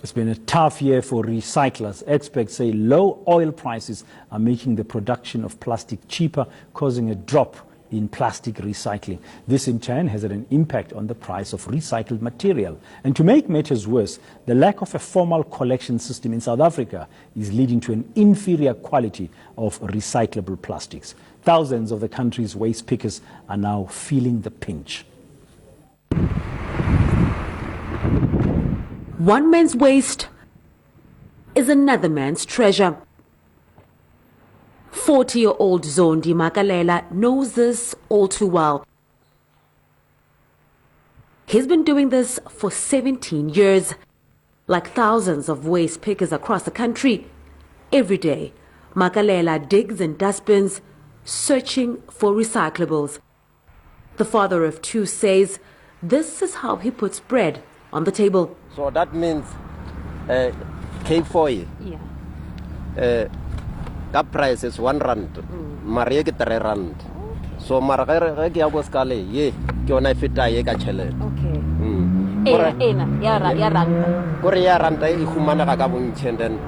It's been a tough year for recyclers. Experts say low oil prices are making the production of plastic cheaper, causing a drop in plastic recycling. This in turn has had an impact on the price of recycled material. And to make matters worse, the lack of a formal collection system in South Africa is leading to an inferior quality of recyclable plastics. Thousands of the country's waste pickers are now feeling the pinch. One man's waste is another man's treasure. 40-year-old Zondi Makalela knows this all too well. He's been doing this for 17 years. Like thousands of waste pickers across the country, every day, Makalela digs in dustbins, searching for recyclables. The father of two says this is how he puts bread on the table. So that means K4. Yeah. That price is 1 rand. Maria get 3 rand. So Maragare was Kale, ye, Kiona Fita Yega Chele. Okay. Korea Ranta, Humana Gabun Chenden.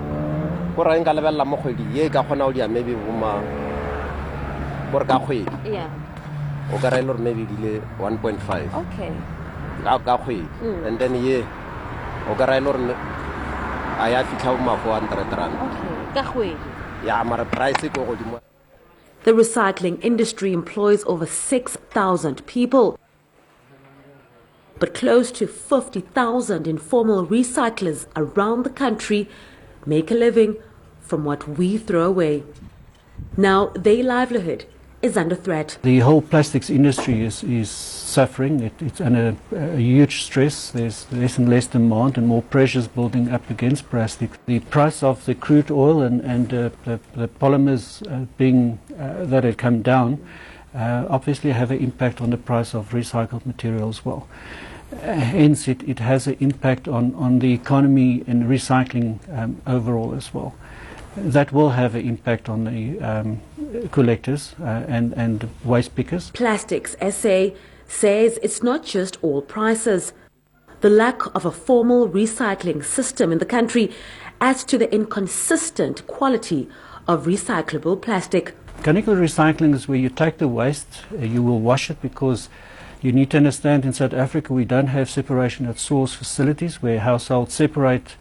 Koranga Lavella Mohodi, Ye Gahonadia, maybe Huma Borgahui. Yeah. Ogarelor maybe 1.5. Okay. And then ye Ogarelor I have to tell my 400 rand. Okay. The recycling industry employs over 6,000 people, but close to 50,000 informal recyclers around the country make a living from what we throw away. Now their livelihood is under threat. The whole plastics industry is suffering. It's under a huge stress. There's less and less demand and more pressures building up against plastic. The price of the crude oil and the polymers that had come down obviously have an impact on the price of recycled material as well. Hence it has an impact on the economy and recycling overall as well. That will have an impact on the collectors and waste pickers. Plastics SA says it's not just all prices. The lack of a formal recycling system in the country adds to the inconsistent quality of recyclable plastic. Chemical recycling is where you take the waste, you will wash it, because you need to understand in South Africa we don't have separation at source facilities where households separate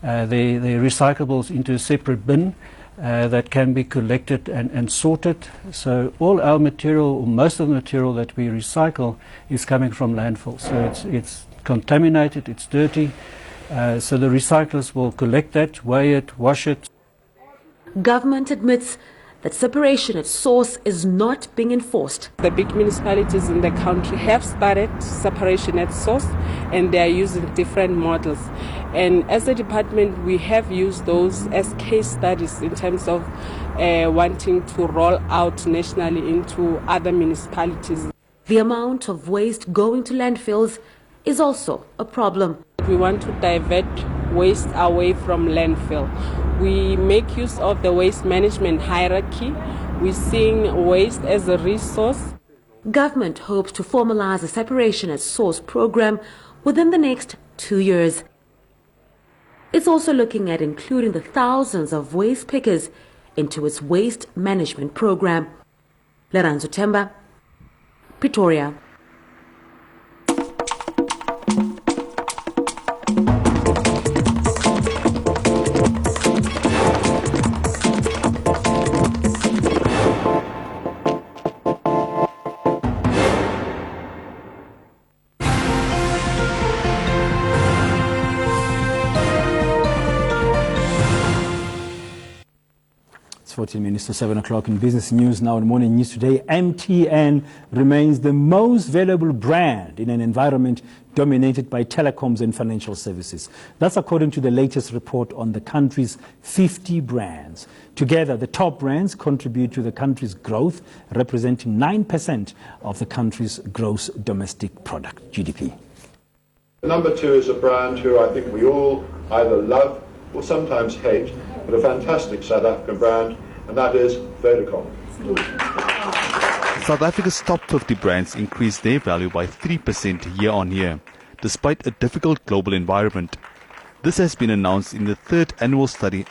the recyclables into a separate bin that can be collected and sorted. So all our material, or most of the material that we recycle, is coming from landfills. So it's contaminated, it's dirty. So the recyclers will collect that, weigh it, wash it. Government admits that separation at source is not being enforced. The big municipalities in the country have started separation at source, and they are using different models. And as a department, we have used those as case studies in terms of wanting to roll out nationally into other municipalities. The amount of waste going to landfills is also a problem. We want to divert waste away from landfill. We make use of the waste management hierarchy. We're seeing waste as a resource. Government hopes to formalize a separation at source program within the next 2 years. It's also looking at including the thousands of waste pickers into its waste management program. Leranzo Temba, Pretoria. It's 14 minutes to 7 o'clock in business news. Now in morning news today, MTN remains the most valuable brand in an environment dominated by telecoms and financial services. That's according to the latest report on the country's 50 brands. Together, the top brands contribute to the country's growth, representing 9% of the country's gross domestic product, GDP. Number 2 is a brand who I think we all either love or sometimes hate, but a fantastic South African brand, and that is Vodacom. South Africa's top 50 brands increased their value by 3% year on year, despite a difficult global environment. This has been announced in the third annual study